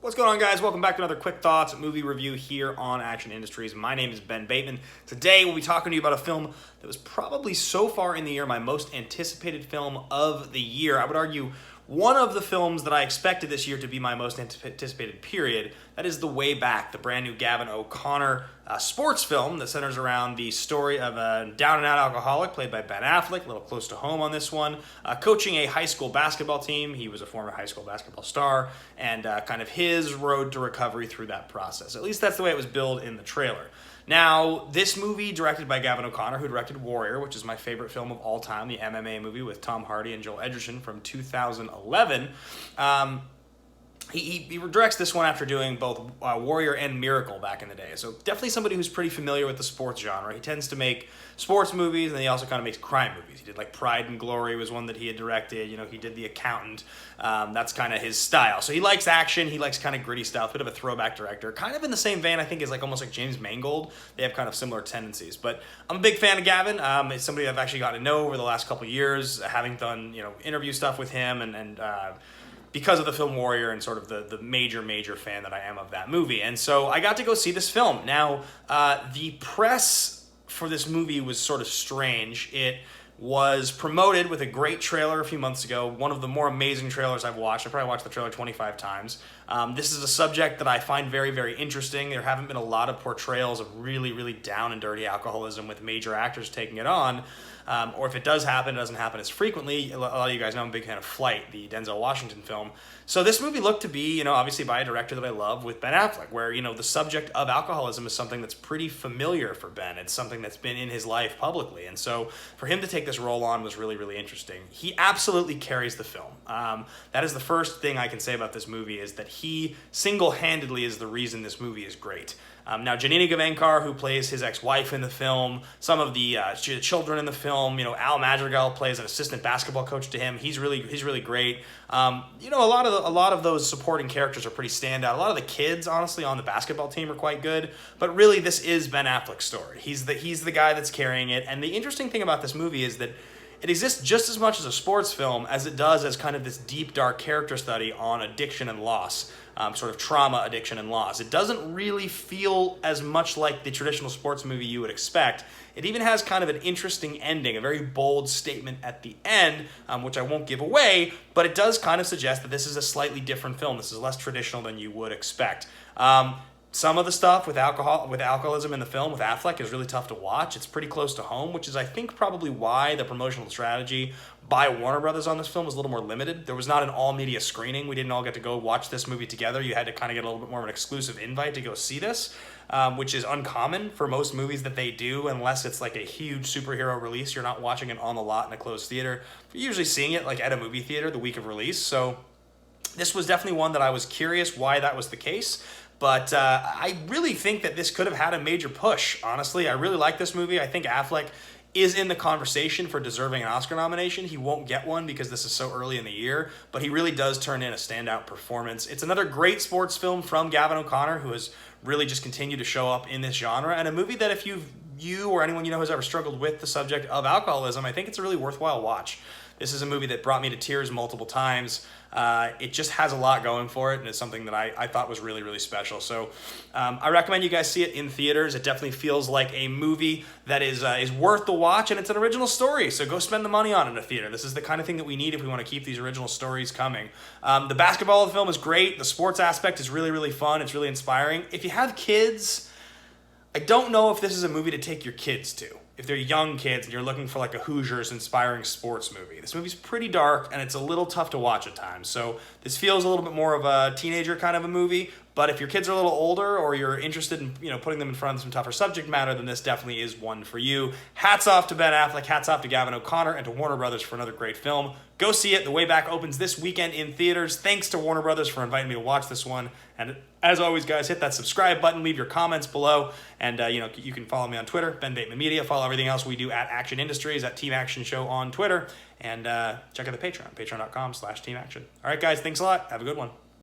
What's going on, guys? Welcome back to another Quick Thoughts movie review here on Action Industries. My name is Ben Bateman. Today we'll be talking to you about a film that was probably so far in the year my most anticipated film of the year. I would argue one of the films that I expected this year to be my most anticipated period. That is the Way Back, the brand new Gavin O'Connor sports film that centers around the story of a down-and-out alcoholic played by Ben Affleck, a little close to home on this one, coaching a high school basketball team. He was a former high school basketball star, and kind of his road to recovery through that process. At least that's the way it was billed in the trailer. Now, this movie, directed by Gavin O'Connor, who directed Warrior, which is my favorite film of all time, the MMA movie with Tom Hardy and Joel Edgerton from 2011, he directs this one after doing both Warrior and Miracle back in the day. So definitely somebody who's pretty familiar with the sports genre. He tends to make sports movies, and he also kind of makes crime movies. He did like Pride and Glory was one that he had directed. You know, he did The Accountant. That's kind of his style. So he likes action. He likes kind of gritty stuff. Bit of a throwback director. Kind of in the same vein, I think, as like almost like James Mangold. They have kind of similar tendencies. But I'm a big fan of Gavin. It's somebody I've actually gotten to know over the last couple of years, having done interview stuff with him and because of the film Warrior and sort of the major fan that I am of that movie. And so I got to go see this film. Now, the press for this movie was sort of strange. It was promoted with a great trailer a few months ago, one of the more amazing trailers I've watched. I probably watched the trailer 25 times. This is a subject that I find very interesting. There haven't been a lot of portrayals of really down and dirty alcoholism with major actors taking it on. Or if it does happen, it doesn't happen as frequently. A lot of you guys know I'm a big fan of Flight, the Denzel Washington film. So this movie looked to be, obviously by a director that I love with Ben Affleck, where, the subject of alcoholism is something that's pretty familiar for Ben. It's something that's been in his life publicly. And so for him to take this role on was really interesting. He absolutely carries the film. That is the first thing I can say about this movie, is that he single-handedly is the reason this movie is great. Now, Janina Gavankar, who plays his ex-wife in the film, some of the children in the film, Al Madrigal plays an assistant basketball coach to him. He's really great. A lot of those supporting characters are pretty standout. A lot of the kids, honestly, on the basketball team are quite good. But really, this is Ben Affleck's story. He's the guy that's carrying it. And the interesting thing about this movie is that it exists just as much as a sports film as it does as kind of this deep, dark character study on addiction and loss, sort of trauma, addiction, and loss. It doesn't really feel as much like the traditional sports movie you would expect. It even has kind of an interesting ending, a very bold statement at the end, which I won't give away, but it does kind of suggest that this is a slightly different film. This is less traditional than you would expect. Some of the stuff with alcoholism in the film with Affleck is really tough to watch. It's pretty close to home, which is, I think, probably why the promotional strategy by Warner Brothers on this film was a little more limited. There was not an all-media screening. We didn't all get to go watch this movie together. You had to kind of get a little bit more of an exclusive invite to go see this, which is uncommon for most movies that they do, unless it's like a huge superhero release. You're not watching it on the lot in a closed theater. You're usually seeing it like at a movie theater the week of release. So this was definitely one that I was curious why that was the case. But I really think that this could have had a major push, honestly. I really like this movie. I think Affleck is in the conversation for deserving an Oscar nomination. He won't get one because this is so early in the year, but he really does turn in a standout performance. It's another great sports film from Gavin O'Connor, who has really just continued to show up in this genre, and a movie that if you or anyone you know has ever struggled with the subject of alcoholism, I think it's a really worthwhile watch. This is a movie that brought me to tears multiple times. It just has a lot going for it, and it's something that I thought was really special. So I recommend you guys see it in theaters. It definitely feels like a movie that is worth the watch, and it's an original story, so go spend the money on it in a theater. This is the kind of thing that we need if we want to keep these original stories coming. The basketball of the film is great. The sports aspect is really fun. It's really inspiring. If you have kids, I don't know if this is a movie to take your kids to. If they're young kids and you're looking for like a Hoosiers inspiring sports movie. This movie's pretty dark and it's a little tough to watch at times. So this feels a little bit more of a teenager kind of a movie. But if your kids are a little older or you're interested in putting them in front of some tougher subject matter, then this definitely is one for you. Hats off to Ben Affleck, hats off to Gavin O'Connor, and to Warner Brothers for another great film. Go see it. The Way Back opens this weekend in theaters. Thanks to Warner Brothers for inviting me to watch this one. And as always, guys, hit that subscribe button, leave your comments below, and you can follow me on Twitter, Ben Bateman Media. Follow everything else we do at Action Industries, at Team Action Show on Twitter, and check out the Patreon, patreon.com/Team Action. All right, guys, thanks a lot. Have a good one.